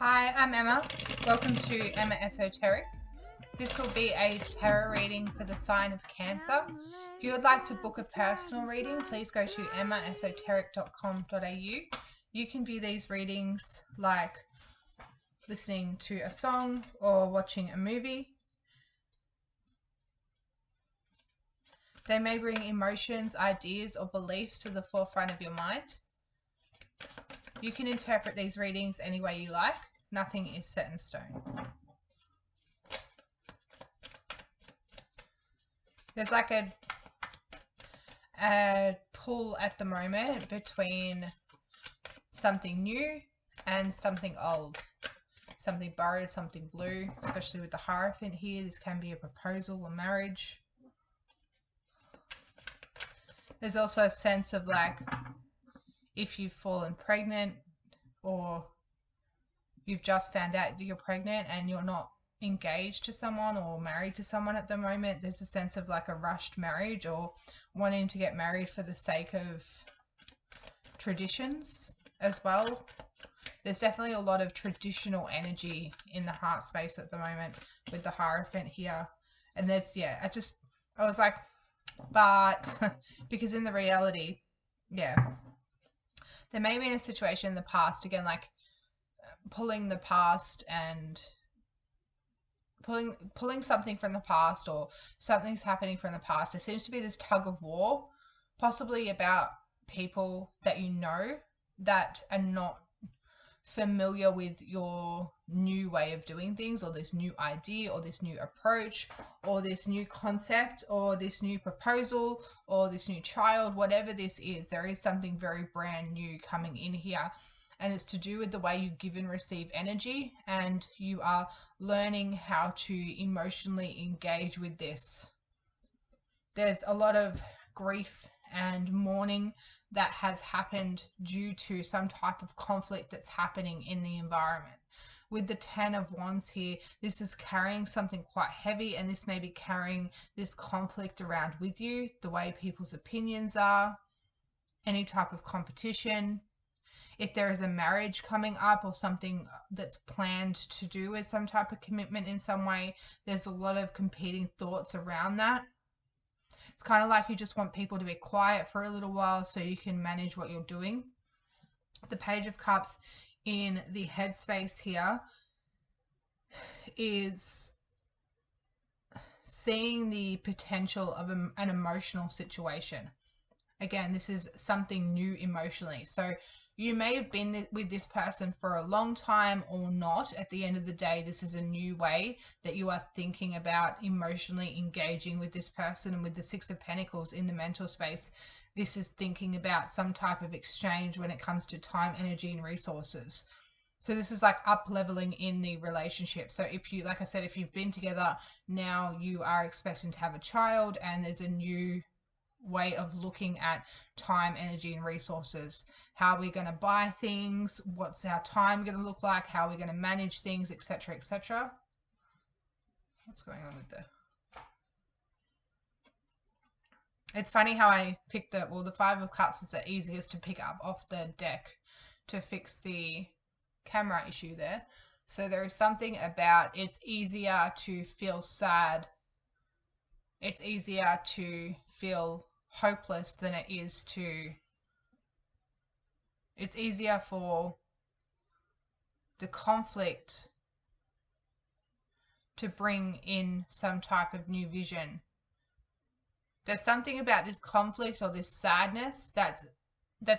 Hi, I'm Emma. Welcome to Emma Esoteric. This will be a tarot reading for the sign of Cancer. If you would like to book a personal reading, please go to emmaesoteric.com.au. You can view these readings like listening to a song or watching a movie. They may bring emotions, ideas, or beliefs to the forefront of your mind. You can interpret these readings any way you like. Nothing is set in stone. There's like a pull at the moment between something new and something old. Something borrowed, something blue, especially with the Hierophant here. This can be a proposal or marriage. There's also a sense of like if you've fallen pregnant or you've just found out that you're pregnant and you're not engaged to someone or married to someone at the moment, there's a sense of like a rushed marriage or wanting to get married for the sake of traditions as well. There's definitely a lot of traditional energy in the heart space at the moment with the Hierophant here. And there's, yeah, I was like, but because in the reality, yeah, there may be in a situation in the past, again, like pulling the past and pulling something from the past, or something's happening from the past. There seems to be this tug of war, possibly about people that you know that are not familiar with your new way of doing things, or this new idea, or this new approach, or this new concept, or this new proposal, or this new child, whatever this is. There is something very brand new coming in here, and it's to do with the way you give and receive energy, and you are learning how to emotionally engage with this. There's a lot of grief and mourning that has happened due to some type of conflict that's happening in the environment. With the Ten of Wands here, this is carrying something quite heavy, and this may be carrying this conflict around with you, the way people's opinions are, any type of competition. If there is a marriage coming up or something that's planned to do with some type of commitment in some way, there's a lot of competing thoughts around that. It's kind of like you just want people to be quiet for a little while so you can manage what you're doing. The Page of Cups in the headspace here is seeing the potential of an emotional situation. Again, this is something new emotionally. So you may have been with this person for a long time or not. At the end of the day, this is a new way that you are thinking about emotionally engaging with this person. And with the Six of Pentacles in the mental space, this is thinking about some type of exchange when it comes to time, energy, and resources. So this is like up leveling in the relationship. So if you, like I said, if you've been together, now you are expecting to have a child, and there's a new way of looking at time, energy, and resources. How are we going to buy things? What's our time going to look like? How are we going to manage things, etc., etc.? What's going on with the... It's funny how I picked the Five of Cups is the easiest to pick up off the deck to fix the camera issue there. So there is something about it's easier to feel sad. It's easier to feel hopeless than it is to... It's easier for the conflict to bring in some type of new vision. There's something about this conflict or this sadness that's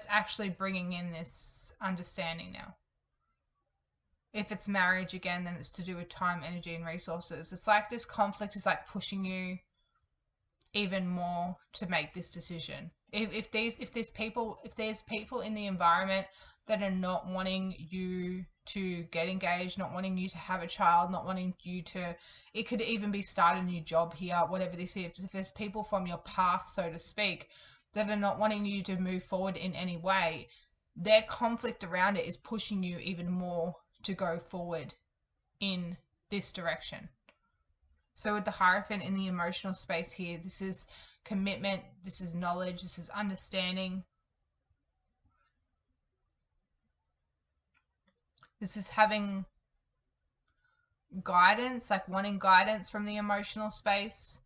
actually bringing in this understanding now. If it's marriage, again, then it's to do with time, energy, and resources. It's like this conflict is like pushing you even more to make this decision. If there's people in the environment that are not wanting you to get engaged, not wanting you to have a child, not wanting you to, it could even be start a new job here, whatever this is. If there's people from your past, so to speak, that are not wanting you to move forward in any way, their conflict around it is pushing you even more to go forward in this direction. So with the Hierophant in the emotional space here, this is commitment, this is knowledge, this is understanding. This is having guidance, like wanting guidance from the emotional space,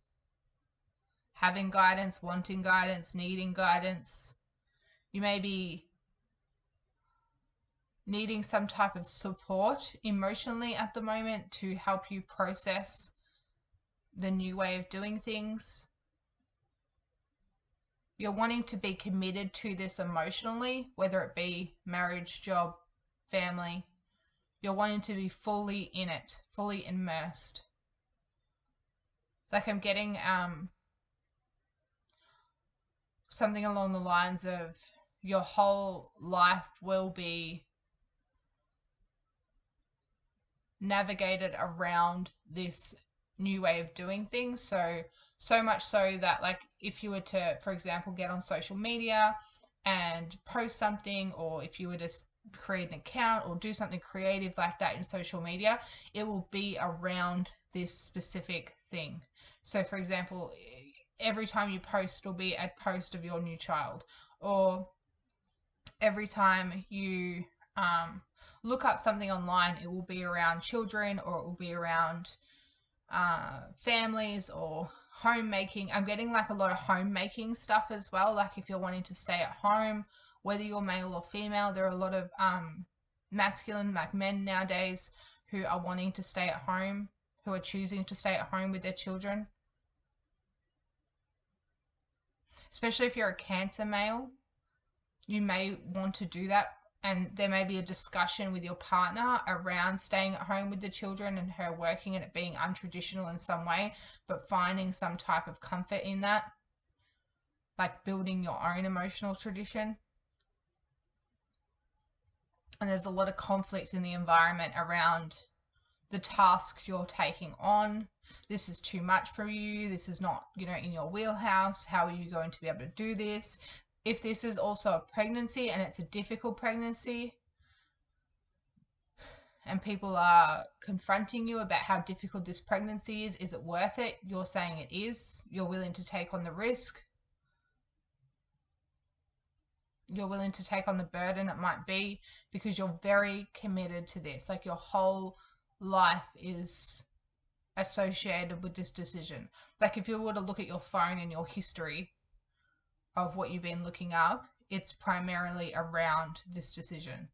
having guidance, wanting guidance, needing guidance. You may be needing some type of support emotionally at the moment to help you process the new way of doing things. You're wanting to be committed to this emotionally, whether it be marriage, job, family. You're wanting to be fully in it, fully immersed. Like I'm getting something along the lines of your whole life will be navigated around this new way of doing things. So much so that, like, if you were to, for example, get on social media and post something, or if you were to create an account or do something creative like that in social media, it will be around this specific thing. So for example, every time you post will be a post of your new child, or every time you look up something online, it will be around children, or it will be around families or homemaking. I'm getting like a lot of homemaking stuff as well. Like if you're wanting to stay at home, whether you're male or female, there are a lot of masculine, like men nowadays, who are wanting to stay at home, who are choosing to stay at home with their children. Especially if you're a Cancer male, you may want to do that, and there may be a discussion with your partner around staying at home with the children and her working, and it being untraditional in some way, but finding some type of comfort in that, like building your own emotional tradition. And there's a lot of conflict in the environment around the task you're taking on. This is too much for you. This is not, in your wheelhouse. How are you going to be able to do this? If this is also a pregnancy and it's a difficult pregnancy, and people are confronting you about how difficult this pregnancy is it worth it? You're saying it is. You're willing to take on the risk. You're willing to take on the burden it might be, because you're very committed to this. Like your whole life is associated with this decision. Like if you were to look at your phone and your history of what you've been looking up, it's primarily around this decision.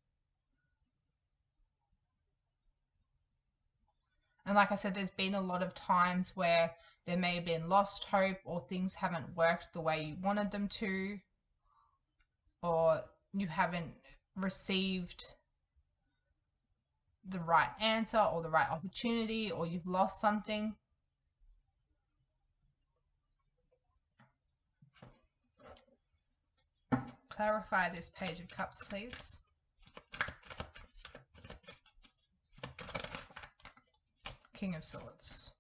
And like I said, there's been a lot of times where there may have been lost hope, or things haven't worked the way you wanted them to, or you haven't received the right answer or the right opportunity, or you've lost something. Clarify this Page of Cups, please. King of Swords.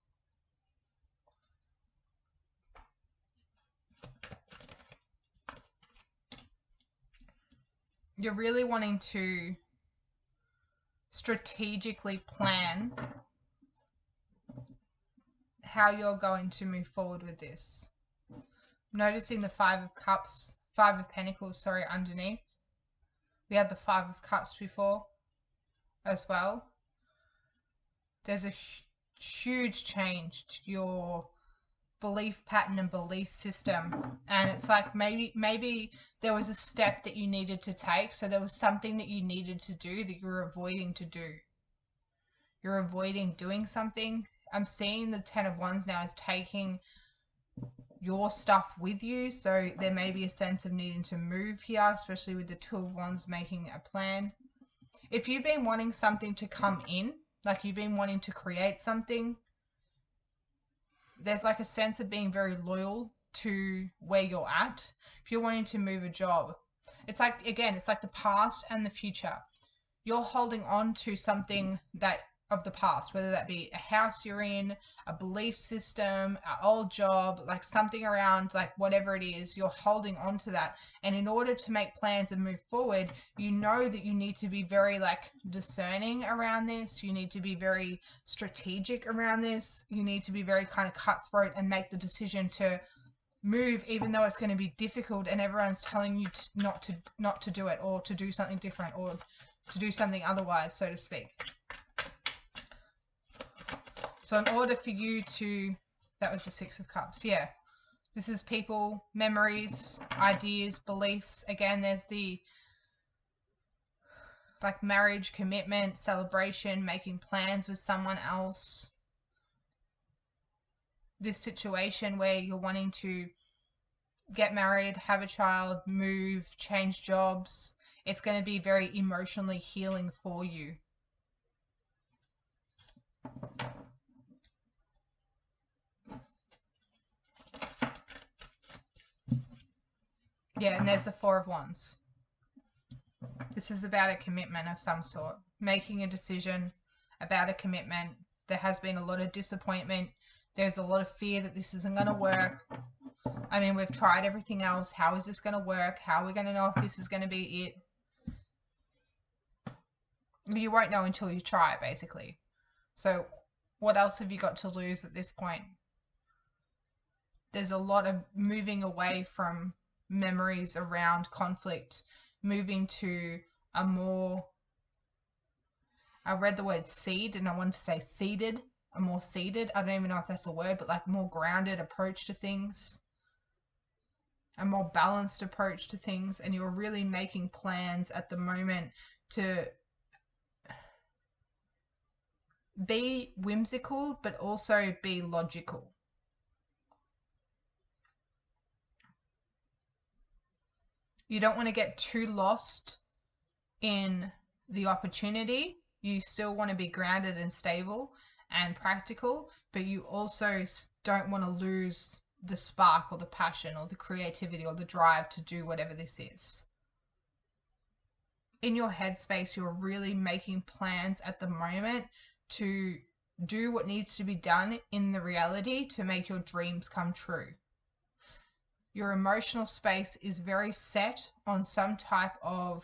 You're really wanting to strategically plan how you're going to move forward with this. Noticing the Five of Pentacles, underneath. We had the Five of Cups before as well. There's a huge change to your belief pattern and belief system, and it's like maybe there was a step that you needed to take, so there was something that you needed to do that you're avoiding to do. You're avoiding doing something. I'm seeing the Ten of Wands now as taking your stuff with you, so there may be a sense of needing to move here, especially with the Two of Wands making a plan. If you've been wanting something to come in, like you've been wanting to create something, there's like a sense of being very loyal to where you're at. If you're wanting to move a job, it's like, again, it's like the past and the future. You're holding on to something that of the past, whether that be a house you're in, a belief system, an old job, like something around, like whatever it is, you're holding on to that. And in order to make plans and move forward, you know that you need to be very like discerning around this. You need to be very strategic around this. You need to be very kind of cutthroat and make the decision to move, even though it's going to be difficult and everyone's telling you not to do it, or to do something different, or to do something otherwise, so to speak. So in order for you to, that was the Six of Cups. Yeah. This is people, memories, ideas, beliefs. Again, there's the like marriage, commitment, celebration, making plans with someone else. This situation where you're wanting to get married, have a child, move, change jobs. It's going to be very emotionally healing for you. Yeah, and there's the Four of Wands. This is about a commitment of some sort, making a decision about a commitment. There has been a lot of disappointment. There's a lot of fear that this isn't going to work. I mean, we've tried everything else. How is this going to work? How are we going to know if this is going to be it? You won't know until you try, basically. So what else have you got to lose at this point? There's a lot of moving away from memories around conflict, moving to a more, I read the word seed and I wanted to say seated, a more seated, I don't even know if that's a word, but like more grounded approach to things, a more balanced approach to things. And you're really making plans at the moment to be whimsical, but also be logical. You don't want to get too lost in the opportunity. You still want to be grounded and stable and practical, but you also don't want to lose the spark or the passion or the creativity or the drive to do whatever this is. In your headspace, you're really making plans at the moment to do what needs to be done in the reality to make your dreams come true. Your emotional space is very set on some type of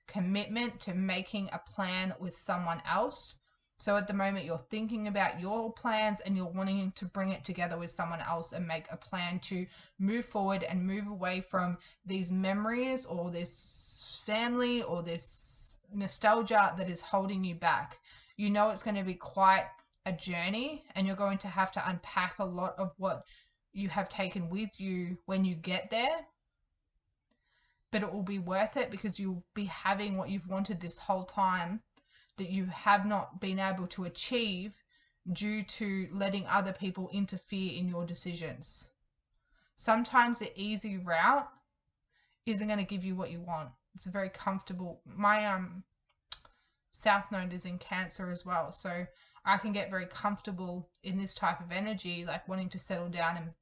commitment to making a plan with someone else. So at the moment you're thinking about your plans and you're wanting to bring it together with someone else and make a plan to move forward and move away from these memories or this family or this nostalgia that is holding you back. You know it's going to be quite a journey and you're going to have to unpack a lot of what you have taken with you when you get there, but it will be worth it because you'll be having what you've wanted this whole time that you have not been able to achieve due to letting other people interfere in your decisions. Sometimes the easy route isn't going to give you what you want. It's very comfortable. My South Node is in Cancer as well, so I can get very comfortable in this type of energy, like wanting to settle down and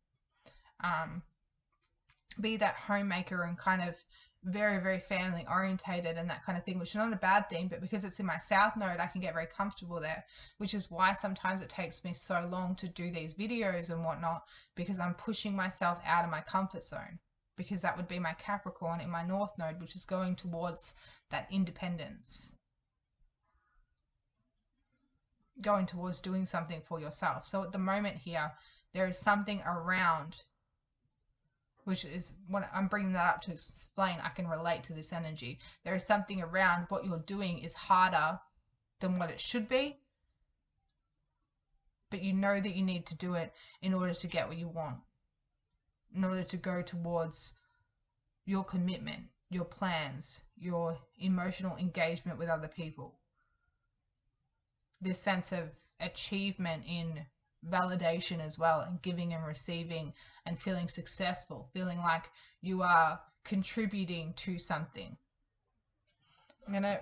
be that homemaker and kind of very, very family orientated and that kind of thing, which is not a bad thing, but because it's in my South Node, I can get very comfortable there, which is why sometimes it takes me so long to do these videos and whatnot, because I'm pushing myself out of my comfort zone, because that would be my Capricorn in my North Node, which is going towards that independence. Going towards doing something for yourself. So at the moment here, there is something around, which is what I'm bringing that up to explain. I can relate to this energy. There is something around what you're doing is harder than what it should be, but you know that you need to do it in order to get what you want, in order to go towards your commitment, your plans, your emotional engagement with other people. This sense of achievement in validation as well, and giving and receiving and feeling successful, feeling like you are contributing to something. I'm gonna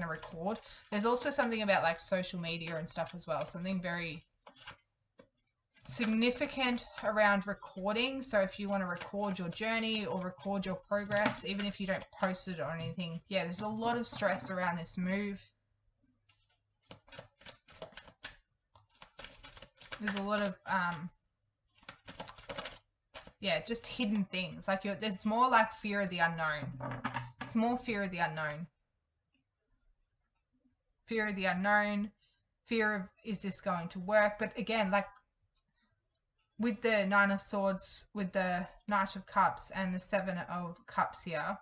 record. There's also something about like social media and stuff as well, something very significant around recording. So if you want to record your journey or record your progress, even if you don't post it or anything, yeah, there's a lot of stress around this move. There's a lot of, yeah, just hidden things. Like it's more like fear of the unknown. It's more fear of the unknown. Fear of the unknown. Fear of, is this going to work? But again, like with the Nine of Swords, with the Knight of Cups and the Seven of Cups here,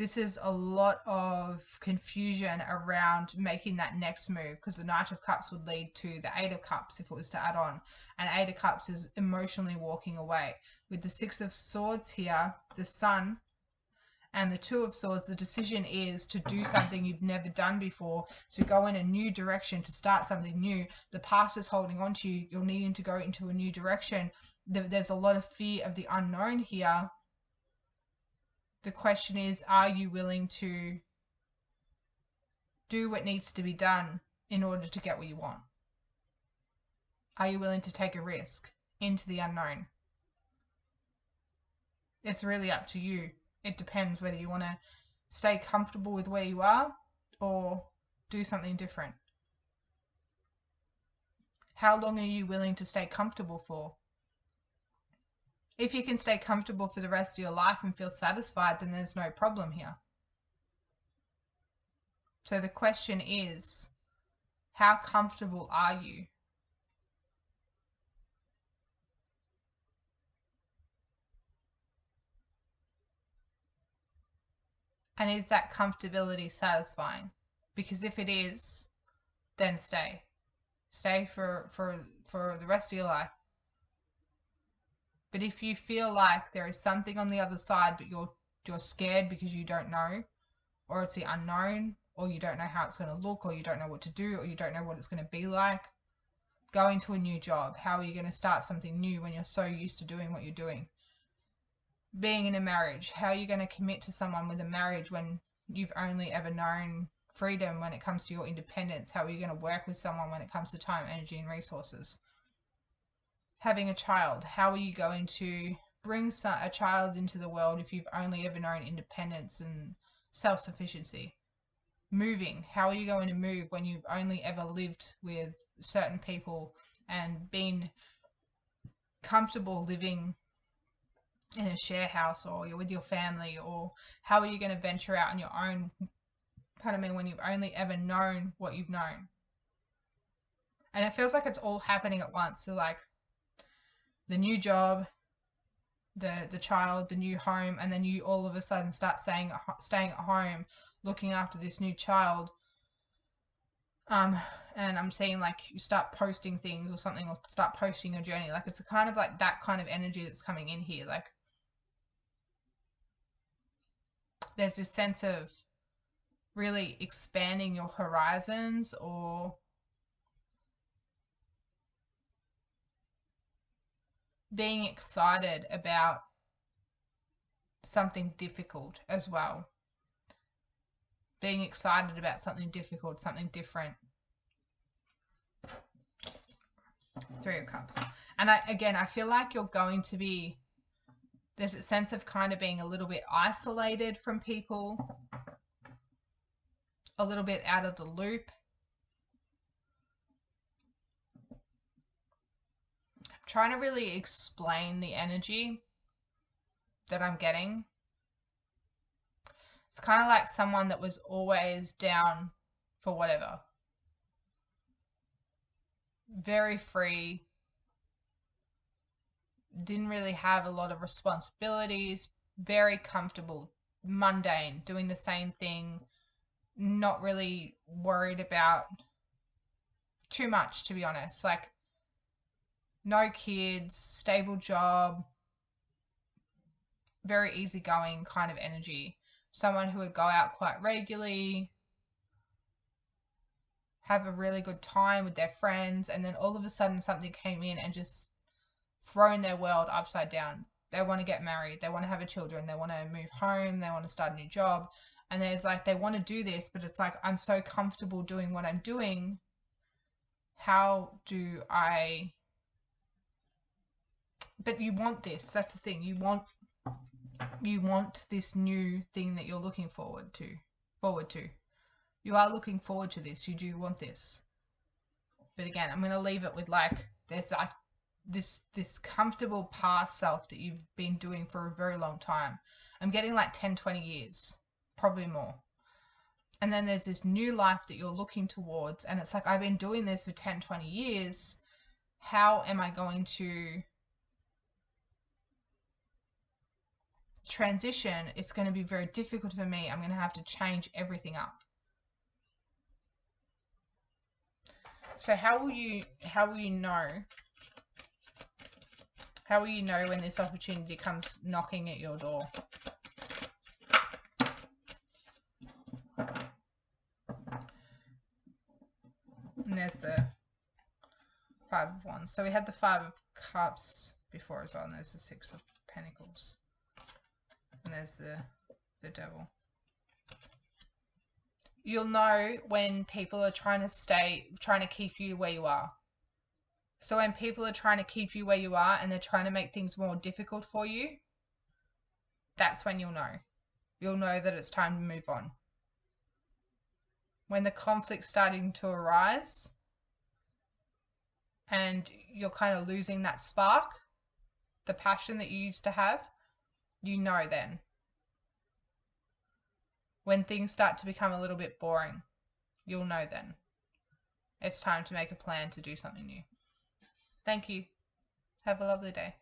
This is a lot of confusion around making that next move, because the Knight of Cups would lead to the Eight of Cups if it was to add on. And Eight of Cups is emotionally walking away. With the Six of Swords here, the Sun, and the Two of Swords, the decision is to do something you've never done before, to go in a new direction, to start something new. The past is holding on to you. You're needing to go into a new direction. There's a lot of fear of the unknown here. The question is, are you willing to do what needs to be done in order to get what you want? Are you willing to take a risk into the unknown? It's really up to you. It depends whether you want to stay comfortable with where you are or do something different. How long are you willing to stay comfortable for? If you can stay comfortable for the rest of your life and feel satisfied, then there's no problem here. So the question is, how comfortable are you? And is that comfortability satisfying? Because if it is, then stay. Stay for the rest of your life. But if you feel like there is something on the other side, but you're scared because you don't know, or it's the unknown, or you don't know how it's going to look, or you don't know what to do, or you don't know what it's going to be like, going to a new job, how are you going to start something new when you're so used to doing what you're doing? Being in a marriage, how are you going to commit to someone with a marriage when you've only ever known freedom when it comes to your independence? How are you going to work with someone when it comes to time, energy, and resources? Having a child, how are you going to bring a child into the world if you've only ever known independence and self-sufficiency? Moving, how are you going to move when you've only ever lived with certain people and been comfortable living in a share house, or you're with your family? Or how are you going to venture out on your own, when you've only ever known what you've known? And it feels like it's all happening at once. So like the new job, the child, the new home, and then you all of a sudden start staying at home looking after this new child. And I'm seeing like you start posting things or something, or start posting your journey. Like it's a kind of like that kind of energy that's coming in here. Like there's this sense of really expanding your horizons, or being excited about something difficult as well. Being excited about something difficult, something different. Three of Cups. And I feel like you're going to be, there's a sense of kind of being a little bit isolated from people, a little bit out of the loop. I'm trying to really explain the energy that I'm getting. It's kind of like someone that was always down for whatever. Very free. Didn't really have a lot of responsibilities. Very comfortable. Mundane. Doing the same thing. Not really worried about too much, to be honest. Like, no kids. Stable job. Very easygoing kind of energy. Someone who would go out quite regularly, have a really good time with their friends, and then all of a sudden something came in and just thrown their world upside down. They want to get married, they want to have children, they want to move home, they want to start a new job, and there's like, they want to do this, but it's like, I'm so comfortable doing what I'm doing. How do I... But you want this, that's the thing, you want this new thing that you're looking forward to. You are looking forward to this. You do want this. But again, I'm going to leave it with like, there's like this comfortable past self that you've been doing for a very long time. I'm getting like 10, 20 years, probably more. And then there's this new life that you're looking towards. And it's like, I've been doing this for 10, 20 years. How am I going to transition, it's going to be very difficult for me. I'm going to have to change everything up. So how will you know? How will you know when this opportunity comes knocking at your door? And there's the Five of Wands. So we had the Five of Cups before as well, and there's the Six of Pentacles. And there's the Devil. You'll know when people are trying to keep you where you are. So when people are trying to keep you where you are and they're trying to make things more difficult for you, that's when you'll know. You'll know that it's time to move on. When the conflict's starting to arise and you're kind of losing that spark, the passion that you used to have, you know then. When things start to become a little bit boring, you'll know then. It's time to make a plan to do something new. Thank you. Have a lovely day.